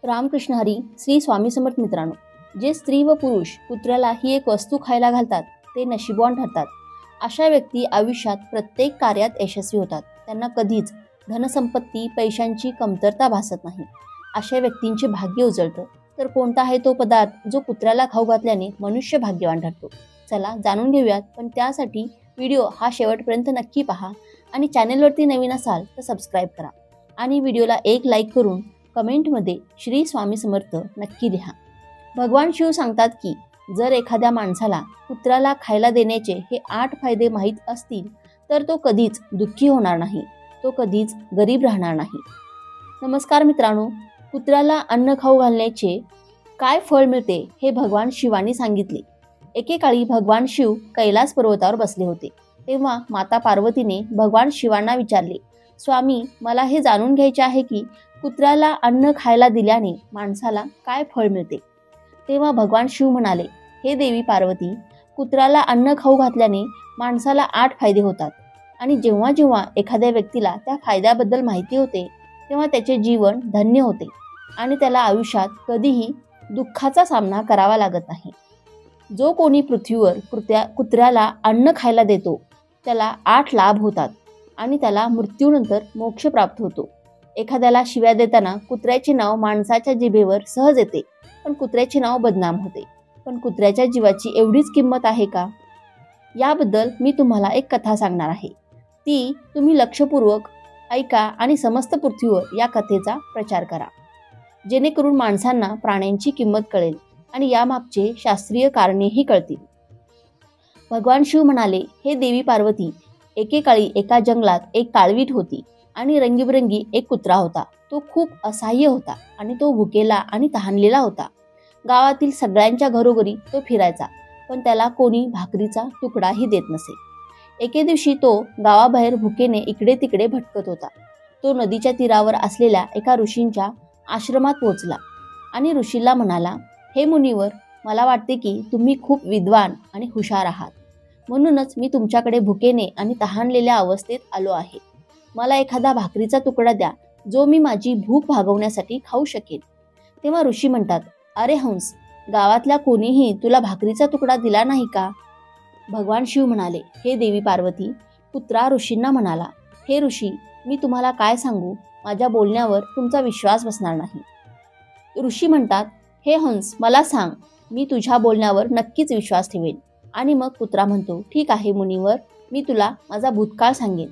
रामकृष्ण हरी. श्री स्वामी समर्थ. मित्रांनो, जे स्त्री व पुरुष कुत्र्याला ही एक वस्तू खायला घालतात ते नशीबवान ठरतात. अशा व्यक्ती आयुष्यात प्रत्येक कार्यात यशस्वी होतात. त्यांना कधीच धनसंपत्ती पैशांची कमतरता भासत नाही. अशा व्यक्तींचे भाग्य उजळतं. तर कोणता आहे तो पदार्थ जो कुत्र्याला खाऊ घातल्याने मनुष्य भाग्यवान ठरतो? चला जाणून घेऊयात. पण त्यासाठी व्हिडिओ हा शेवटपर्यंत नक्की पहा आणि चॅनेलवरती नवीन असाल तर सबस्क्राईब करा आणि व्हिडिओला एक लाईक करून कमेंटमध्ये श्री स्वामी समर्थ नक्की लिहा. भगवान शिव सांगतात की जर एखाद्या माणसाला कुत्र्याला खायला देण्याचे हे 8 फायदे माहीत असतील तर तो कधीच दुःखी होणार नाही, तो कधीच गरीब राहणार नाही. नमस्कार मित्रांनो, कुत्र्याला अन्न खाऊ घालण्याचे काय फळ मिळते हे भगवान शिवानी सांगितले. एकेकाळी भगवान शिव कैलास पर्वतावर बसले होते. तेव्हा माता पार्वतीने भगवान शिवांना विचारले, स्वामी, मला हे जाणून घ्यायचे आहे की कुत्र्याला अन्न खायला दिल्याने माणसाला काय फळ मिळते. तेव्हा भगवान शिव म्हणाले, हे देवी पार्वती, कुत्र्याला अन्न खाऊ घातल्याने माणसाला 8 फायदे होतात आणि जेव्हा जेव्हा एखाद्या व्यक्तीला त्या फायद्याबद्दल माहिती होते तेव्हा त्याचे जीवन धन्य होते आणि त्याला आयुष्यात कधीही दुःखाचा सामना करावा लागत नाही. जो कोणी पृथ्वीवर कुत्र्याला अन्न खायला देतो त्याला 8 लाभ होतात आणि त्याला मृत्यूनंतर मोक्ष प्राप्त होतो. एखाद्याला शिव्या देताना कुत्र्याचे नाव माणसाच्या जिभेवर सहज येते, पण कुत्र्याचे नाव बदनाम होते. पण कुत्र्याच्या जीवाची एवढीच किंमत आहे का? याबद्दल मी तुम्हाला एक कथा सांगणार आहे. ती तुम्ही लक्षपूर्वक ऐका आणि समस्त पृथ्वीवर या कथेचा प्रचार करा, जेणेकरून माणसांना प्राण्यांची किंमत कळेल आणि यामागचे शास्त्रीय कारणेही कळतील. भगवान शिव म्हणाले, हे देवी पार्वती, एकेकाळी एका जंगलात एक काळवीट होती आणि रंगीबेरंगी एक कुत्रा होता. तो खूप असहाय्य होता आणि तो भुकेला आणि तहानलेला होता. गावातील सगळ्यांच्या घरोघरी तो फिरायचा, पण त्याला कोणी भाकरीचा तुकडाही देत नसे. एके दिवशी तो गावाबाहेर भुकेने इकडे तिकडे भटकत होता. तो नदीच्या तीरावर असलेल्या एका ऋषींच्या आश्रमात पोहोचला आणि ऋषीला म्हणाला, हे मुनिवर, मला वाटते की तुम्ही खूप विद्वान आणि हुशार आहात, म्हणूनच मी तुमच्याकडे भुकेने आणि तहानलेल्या अवस्थेत आलो आहे. मला एखादा भाकरीचा तुकडा द्या जो मी माझी भूक भागवण्यासाठी खाऊ शकेन. तेव्हा ऋषी म्हणतात, अरे हंस, गावातल्या कोणीही तुला भाकरीचा तुकडा दिला नाही का? भगवान शिव म्हणाले, हे देवी पार्वती, कुत्रा ऋषींना म्हणाला, हे ऋषी, मी तुम्हाला काय सांगू, माझ्या बोलण्यावर तुमचा विश्वास बसणार नाही. ऋषी म्हणतात, हे हंस, मला सांग, मी तुझ्या बोलण्यावर नक्कीच विश्वास ठेवेन. आणि मग कुत्रा म्हणतो, ठीक आहे मुनिवर, मी तुला माझा भूतकाळ सांगेन.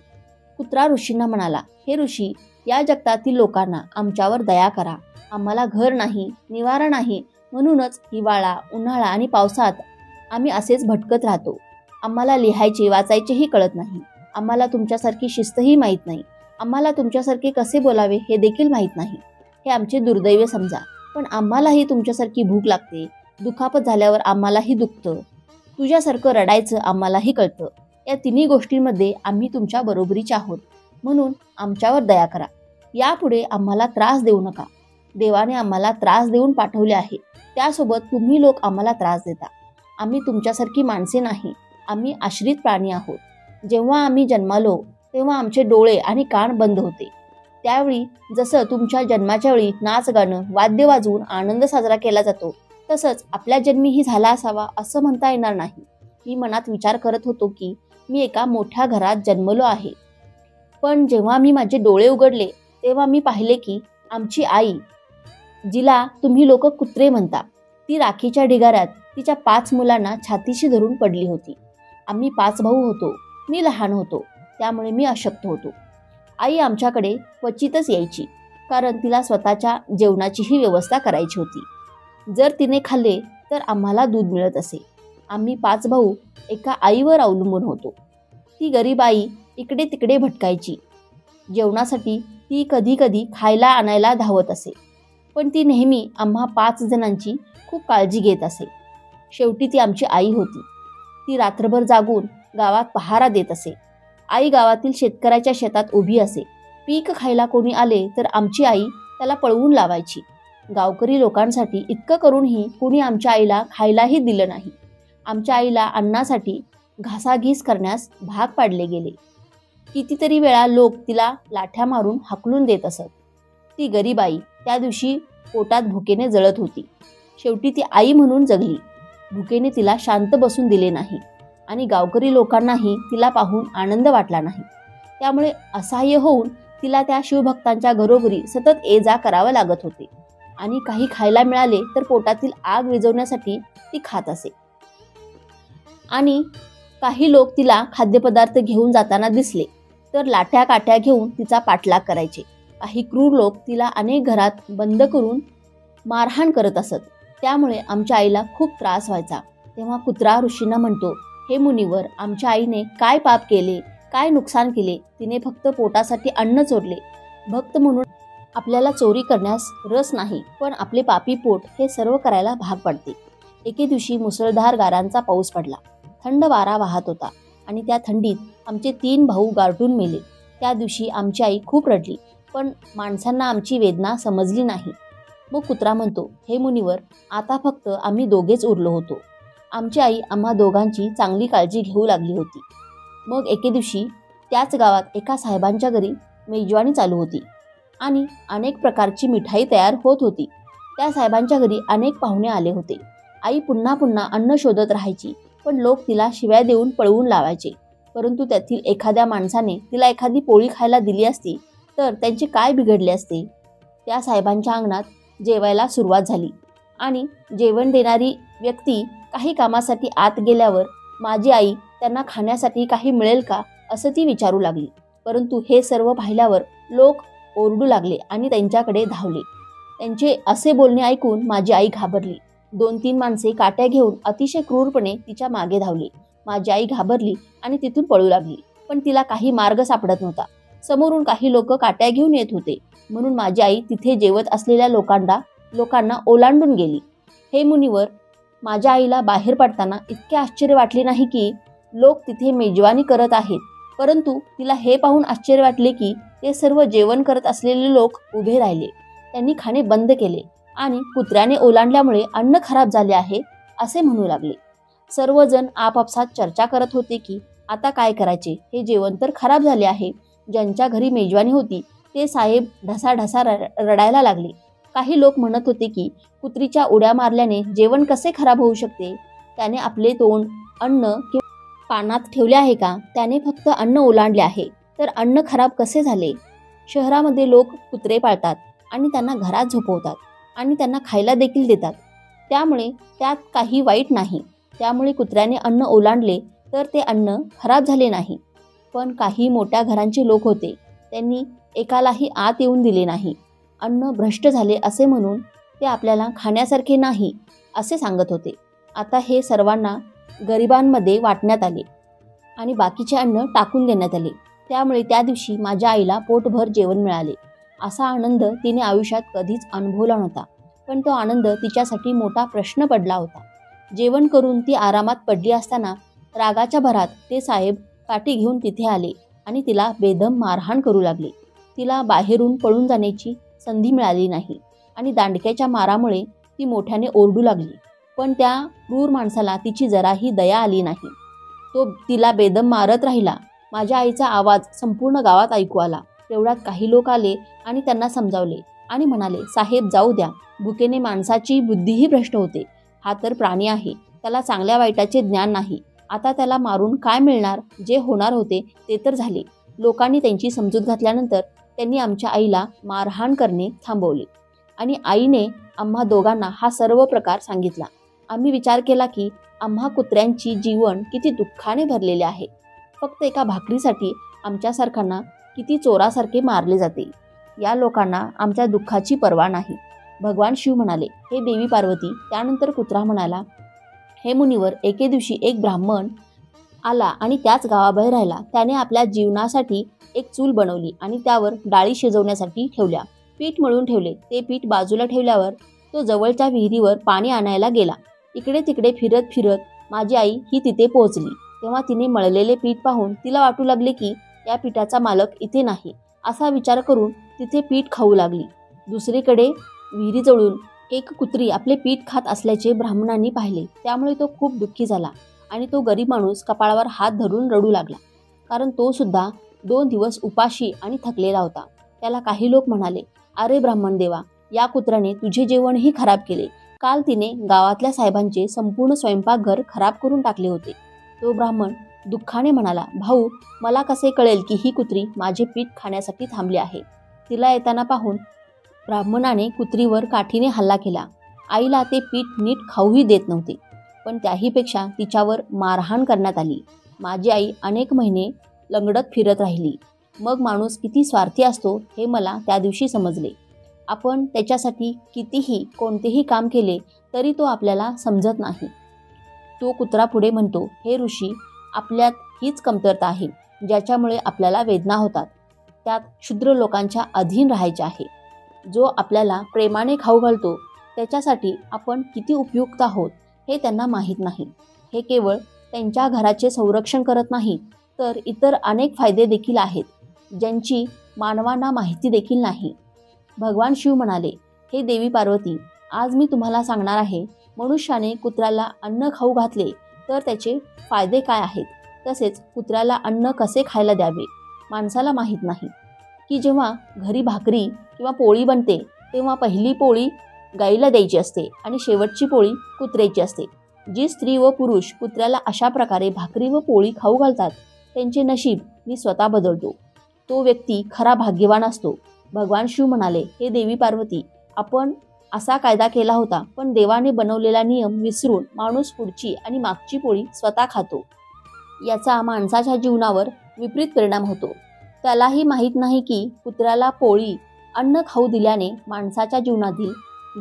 कुत्रा ऋषींना म्हणाला, हे ऋषी, या जगतातील लोकांना आमच्यावर दया करा. आम्हाला घर नाही, निवारा नाही, म्हणूनच हिवाळा, उन्हाळा आणि पावसात आम्ही असेच भटकत राहतो. आम्हाला लिहायचे वाचायचेही कळत नाही. आम्हाला तुमच्यासारखी शिस्तही माहीत नाही. आम्हाला तुमच्यासारखे कसे बोलावे हे देखील माहीत नाही. हे आमचे दुर्दैव समजा. पण आम्हालाही तुमच्यासारखी भूक लागते. दुखापत झाल्यावर आम्हालाही दुखतं. तुझ्यासारखं रडायचं आम्हालाही कळतं. या तिन्ही गोष्टींमध्ये आम्ही तुमच्या बरोबरीचे आहोत, म्हणून आमच्यावर दया करा. यापुढे आम्हाला त्रास देऊ नका. देवाने आम्हाला त्रास देऊन पाठवले आहे, त्यासोबत तुम्ही लोक आम्हाला त्रास देता. आम्ही तुमच्यासारखी माणसे नाही, आम्ही आश्रित प्राणी आहोत. जेव्हा आम्ही जन्मालो तेव्हा आमचे डोळे आणि कान बंद होते. त्यावेळी जसं तुमच्या जन्माच्या वेळी नाच गाणं वाद्य वाजवून आनंद साजरा केला जातो, तसंच आपल्या जन्मीही झाला असावा असं म्हणता येणार नाही. मी मनात विचार करत होतो की मी एका मोठ्या घरात जन्मलो आहे, पण जेव्हा मी माझे डोळे उघडले तेव्हा मी पाहिले की आमची आई, जिला तुम्ही लोक कुत्रे म्हणता, ती राखीच्या ढिगाऱ्यात तिच्या 5 मुलांना छातीशी धरून पडली होती. आम्ही 5 भाऊ होतो. मी लहान होतो, त्यामुळे मी अशक्त होतो. आई आमच्याकडे क्वचितच यायची, कारण तिला स्वतःच्या जेवणाचीही व्यवस्था करायची होती. जर तिने खाल्ले तर आम्हाला दूध मिळत असे. आम्ही 5 भाऊ एका आईवर अवलंबून होतो. ती गरीब आई इकडे तिकडे भटकायची. जेवणासाठी ती कधी कधी खायला आणायला धावत असे, पण ती नेहमी आम्हा 5 जणांची खूप काळजी घेत असे. शेवटी ती आमची आई होती. ती रात्रभर जागून गावात पहारा देत असे. आई गावातील शेतकऱ्याच्या शेतात उभी असे. पीक खायला कोणी आले तर आमची आई त्याला पळवून लावायची. गावकरी लोकांसाठी इतकं करूनही कोणी आमच्या आईला खायलाही दिलं नाही. आमच्या आईला अन्नासाठी घासाघीस करण्यास भाग पाडले गेले. कितीतरी वेळा लोक तिला लाठ्या मारून हाकलून देत असत. ती गरीब आई त्या दिवशी पोटात भुकेने जळत होती. शेवटी ती आई म्हणून जगली. भुकेने तिला शांत बसून दिले नाही आणि गावकरी लोकांनाही तिला पाहून आनंद वाटला नाही. त्यामुळे असहाय्य होऊन तिला त्या शिवभक्तांच्या घरोघरी सतत ये जा करावं लागत होते आणि काही खायला मिळाले तर पोटातील आग विझवण्यासाठी ती खात असे. आणि काही लोक तिला खाद्यपदार्थ घेऊन जाताना दिसले तर लाठ्या काठ्या घेऊन तिचा पाठलाग करायचे. काही क्रूर लोक तिला अनेक घरात बंद करून मारहाण करत असत. त्यामुळे आमच्या आईला खूप त्रास व्हायचा. तेव्हा कुत्रा ऋषींना म्हणतो, हे मुनिवर, आमच्या आईने काय पाप केले, काय नुकसान केले? तिने फक्त पोटासाठी अन्न चोरले. भक्त म्हणून आपल्याला चोरी करण्यास रस नाही, पण आपले पापी पोट हे सर्व करायला भाग पडते. एके दिवशी मुसळधार गारांचा पाऊस पडला. थंड वारा वाहत होता आणि त्या थंडीत आमचे 3 भाऊ गारठून मेले. त्या दिवशी आमची आई खूप रडली, पण माणसांना आमची वेदना समजली नाही. मग कुत्रा म्हणतो, हे मुनिवर, आता फक्त आम्ही दोघेच उरलो होतो. आमची आई आम्हा दोघांची चांगली काळजी घेऊ लागली होती. मग एके दिवशी त्याच गावात एका साहेबांच्या घरी मेजवानी चालू होती आणि अनेक प्रकारची मिठाई तयार होत होती. त्या साहेबांच्या घरी अनेक पाहुणे आले होते. आई पुन्हा पुन्हा अन्न शोधत राहायची, पण लोक तिला शिव्या देऊन पळवून लावायचे. परंतु त्यातील एखाद्या माणसाने तिला एखादी पोळी खायला दिली असती तर त्यांचे काय बिघडले असते. त्या साहेबांच्या अंगणात जेवायला सुरुवात झाली आणि जेवण देणारी व्यक्ती काही कामासाठी आत गेल्यावर माझी आई त्यांना खाण्यासाठी काही मिळेल का असं ती विचारू लागली. परंतु हे सर्व पाहिल्यावर लोक ओरडू लागले आणि त्यांच्याकडे धावले. त्यांचे असे बोलणे ऐकून माझी आई घाबरली. 2-3 माणसे काट्या घेऊन अतिशय क्रूरपणे तिच्या मागे धावली. माझी आई घाबरली आणि तिथून पळू लागली, पण तिला काही मार्ग सापडत नव्हता. समोरून काही लोक काट्या घेऊन येत होते, म्हणून माझी आई तिथे जेवत असलेल्या लोकांना ओलांडून गेली. हे मुनिवर, माझ्या आईला बाहेर पडताना इतके आश्चर्य वाटले नाही की लोक तिथे मेजवानी करत आहेत, परंतु तिला हे पाहून आश्चर्य वाटले की ते सर्व जेवण करत असलेले लोक उभे राहिले. त्यांनी खाणे बंद केले आणि कुत्र्याने ओलांडल्यामुळे अन्न खराब झाले आहे असे म्हणू लागले. सर्वजण आपापसात चर्चा करत होते की आता काय करायचे, हे जेवण तर खराब झाले आहे. ज्यांच्या घरी मेजवानी होती ते साहेब ढसाढसा रडायला लागले. काही लोक म्हणत होते की कुत्रीच्या उड्या मारल्याने जेवण कसे खराब होऊ शकते? त्याने आपले तोंड अन्न किंवा पानात ठेवले आहे का? त्याने फक्त अन्न ओलांडले आहे, तर अन्न खराब कसे झाले? शहरामध्ये लोक कुत्रे पाळतात आणि त्यांना घरात झोपवतात आणि त्यांना खायला देखील देतात, त्यामुळे त्यात काही वाईट नाही. त्यामुळे कुत्र्याने अन्न ओलांडले तर ते अन्न खराब झाले नाही. पण काही मोठ्या घरांचे लोक होते, त्यांनी एकालाही आत येऊन दिले नाही. अन्न भ्रष्ट झाले असे म्हणून ते आपल्याला खाण्यासारखे नाही असे सांगत होते. आता हे सर्वांना गरिबांमध्ये वाटण्यात आले आणि बाकीचे अन्न टाकून देण्यात आले. त्यामुळे त्या दिवशी माझ्या आईला पोटभर जेवण मिळाले. असा आनंद तिने आयुष्यात कधीच अनुभवला नव्हता, पण तो आनंद तिच्यासाठी मोठा प्रश्न पडला होता. जेवण करून ती आरामात पडली असताना रागाच्या भरात ते साहेब काठी घेऊन तिथे आले आणि तिला बेदम मारहाण करू लागले. तिला बाहेरून पळून जाण्याची संधी मिळाली नाही आणि दांडक्याच्या मारामुळे ती मोठ्याने ओरडू लागली. पण त्या क्रूर माणसाला तिची जराही दया आली नाही. तो तिला बेदम मारत राहिला. माझ्या आईचा आवाज संपूर्ण गावात ऐकू आला. तेवढ्यात काही लोक आले आणि त्यांना समजावले आणि म्हणाले, साहेब जाऊ द्या, भुकेने माणसाची बुद्धीही भ्रष्ट होते. हा तर प्राणी आहे, त्याला चांगल्या वाईटाचे ज्ञान नाही. आता त्याला मारून काय मिळणार? जे होणार होते ते तर झाले. लोकांनी त्यांची समजूत घातल्यानंतर त्यांनी आमच्या आईला मारहाण करणे थांबवले आणि आईने आम्हा दोघांना हा सर्व प्रकार सांगितला. आम्ही विचार केला की आम्हा कुत्र्यांची जीवन किती दुःखाने भरलेले आहे. फक्त एका भाकरीसाठी आमच्यासारख्यांना किती चोरासारखे मारले जाते. या लोकांना आमच्या दुःखाची पर्वा नाही. भगवान शिव म्हणाले, हे देवी पार्वती. त्यानंतर कुत्रा म्हणाला, हे मुनिवर, एके दिवशी एक ब्राह्मण आला आणि त्याच गावाबाहेर राहिला. त्याने आपल्या जीवनासाठी एक चूल बनवली आणि त्यावर डाळी शिजवण्यासाठी ठेवल्या. पीठ मळून ठेवले. ते पीठ बाजूला ठेवल्यावर तो जवळच्या विहिरीवर पाणी आणायला गेला. इकडे तिकडे फिरत फिरत माझी आई ही तिथे पोहोचली. तेव्हा तिने मळलेले पीठ पाहून तिला वाटू लागले की या पीठाचा मालक इथे नाही. असा विचार करून तिथे पीठ खाऊ लागली. दुसरीकडे विहिरीजवळून एक कुत्री आपले पीठ खात असल्याचे ब्राह्मणांनी पाहिले. त्यामुळे तो खूप दुःखी झाला आणि तो गरीब माणूस कपाळावर हात धरून रडू लागला, कारण तो सुद्धा 2 दिवस उपाशी आणि थकलेला होता. त्याला काही लोक म्हणाले, अरे ब्राह्मण देवा, या कुत्र्याने तुझे जेवणही खराब केले. काल तिने गावातल्या साहेबांचे संपूर्ण स्वयंपाकघर खराब करून टाकले होते. तो ब्राह्मण दुःखाने म्हणाला, भाऊ, मला कसे कळेल की ही कुत्री माझे पीठ खाण्यासाठी थांबली आहे. तिला येताना पाहून ब्राह्मणाने कुत्रीवर काठीने हल्ला केला. आईला ते पीठ नीट खाऊही देत नव्हते, पण त्याहीपेक्षा तिच्यावर मारहाण करण्यात आली. माझी आई अनेक महिने लंगडत फिरत राहिली. मग माणूस किती स्वार्थी असतो हे मला त्या दिवशी समजले. आपण त्याच्यासाठी कितीही कोणतेही काम केले तरी तो आपल्याला समजत नाही. तो कुत्रा पुढे म्हणतो, हे ऋषी, आपल्यात हीच कमतरता आहे ज्याच्यामुळे आपल्याला वेदना होतात. त्यात क्षुद्र लोकांच्या अधीन राहायचे आहे. जो आपल्याला प्रेमाने खाऊ घालतो त्याच्यासाठी आपण किती उपयुक्त आहोत हे त्यांना माहीत नाही. हे केवळ त्यांच्या घराचे संरक्षण करत नाही तर इतर अनेक फायदे देखील आहेत ज्यांची मानवांना माहिती देखील नाही. भगवान शिव म्हणाले, हे देवी पार्वती, आज मी तुम्हाला सांगणार आहे, मनुष्याने कुत्र्याला अन्न खाऊ घातले तर त्याचे फायदे काय आहेत. तसेच कुत्र्याला अन्न कसे खायला द्यावे माणसाला माहीत नाही की जेव्हा घरी भाकरी किंवा पोळी बनते तेव्हा पहिली पोळी गाईला द्यायची असते आणि शेवटची पोळी कुत्र्याची असते. जी स्त्री व पुरुष कुत्र्याला अशा प्रकारे भाकरी व पोळी खाऊ घालतात त्यांचे नशीब मी स्वतः बदलतो. तो व्यक्ती खरा भाग्यवान असतो. भगवान शिव म्हणाले, हे देवी पार्वती, आपण असा कायदा केला होता पण देवाने बनवलेला नियम विसरून माणूस पुढची आणि मागची पोळी स्वतः खातो. याचा माणसाच्या जीवनावर विपरीत परिणाम होतो. त्यालाही माहीत नाही की कुत्र्याला पोळी अन्न खाऊ दिल्याने माणसाच्या जीवनातील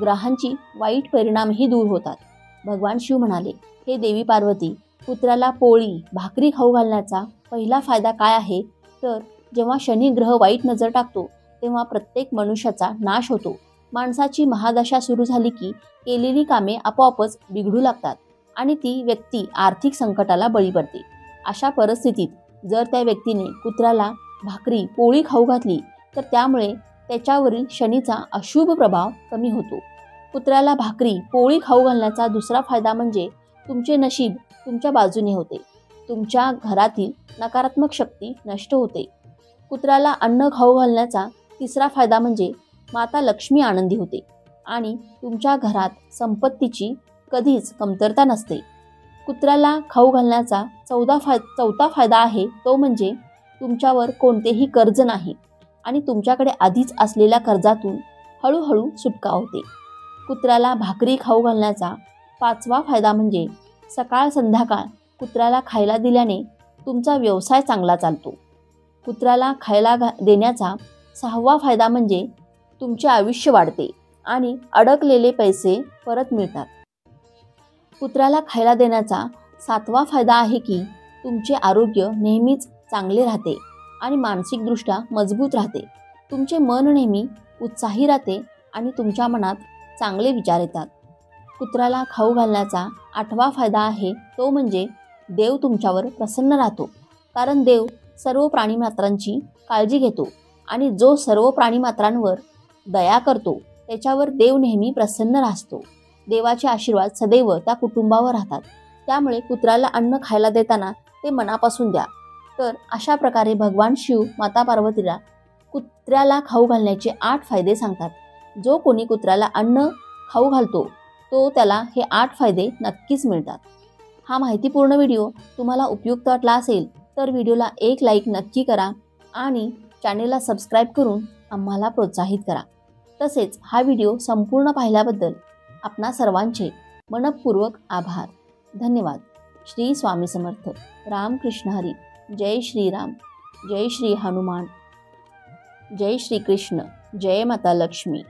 ग्रहांची वाईट परिणामही दूर होतात. भगवान शिव म्हणाले, हे देवी पार्वती, कुत्र्याला पोळी भाकरी खाऊ घालण्याचा पहिला फायदा काय आहे तर जेव्हा शनी ग्रह वाईट नजर टाकतो तेव्हा प्रत्येक मनुष्याचा नाश होतो. माणसाची महादशा सुरू झाली की केलेली कामे आपोआपच बिघडू लागतात आणि ती व्यक्ती आर्थिक संकटाला बळी पडते. अशा परिस्थितीत जर त्या व्यक्तीने कुत्र्याला भाकरी पोळी खाऊ घातली तर त्यामुळे त्याच्यावरील शनीचा अशुभ प्रभाव कमी होतो. कुत्र्याला भाकरी पोळी खाऊ घालण्याचा दुसरा फायदा म्हणजे तुमचे नशीब तुमच्या बाजूने होते. तुमच्या घरातील नकारात्मक शक्ती नष्ट होते. कुत्र्याला अन्न खाऊ घालण्याचा तिसरा फायदा म्हणजे माता लक्ष्मी आनंदी होते आणि तुमच्या घरात संपत्तीची कधीच कमतरता नसते. कुत्र्याला खाऊ घालण्याचा चौथा फायदा आहे तो म्हणजे तुमच्यावर कोणतेही कर्ज नाही आणि तुमच्याकडे आधीच असलेल्या कर्जातून हळूहळू सुटका होते. कुत्र्याला भाकरी खाऊ घालण्याचा पाचवा फायदा म्हणजे सकाळ संध्याकाळ कुत्र्याला खायला दिल्याने तुमचा व्यवसाय चांगला चालतो. कुत्र्याला खायला देण्याचा सहावा फायदा म्हणजे तुमचे आयुष्य वाढते आणि अडकलेले पैसे परत मिळतात. कुत्र्याला खायला देण्याचा सातवा फायदा आहे की तुमचे आरोग्य नेहमीच चांगले राहते आणि मानसिकदृष्ट्या मजबूत राहते. तुमचे मन नेहमी उत्साही राहते आणि तुमच्या मनात चांगले विचार येतात. कुत्र्याला खाऊ घालण्याचा आठवा फायदा आहे तो म्हणजे देव तुमच्यावर प्रसन्न राहतो. कारण देव सर्व प्राणीमात्रांची काळजी घेतो आणि जो सर्व प्राणीमात्रांवर दया करतो त्याच्यावर देव नेहमी प्रसन्न राहतो. देवाचे आशीर्वाद सदैव त्या कुटुंबावर राहतात. त्यामुळे कुत्र्याला अन्न खायला देताना ते मनापासून द्या. तर अशा प्रकारे भगवान शिव माता पार्वतीला कुत्र्याला खाऊ घालण्याचे 8 फायदे सांगतात. जो कोणी कुत्र्याला अन्न खाऊ घालतो तो त्याला हे 8 फायदे नक्कीच मिळतात. हा माहितीपूर्ण व्हिडिओ तुम्हाला उपयुक्त वाटला असेल तर व्हिडिओला एक लाईक नक्की करा आणि चॅनेलला सबस्क्राईब करून आम्हाला प्रोत्साहित करा. तसेच हा व्हिडिओ संपूर्ण पाहिल्याबद्दल आपणा सर्वांचे मनपूर्वक आभार. धन्यवाद. श्री स्वामी समर्थ. रामकृष्ण हरी. जय श्रीराम. जय श्री हनुमान. जय श्री कृष्ण. जय माता लक्ष्मी.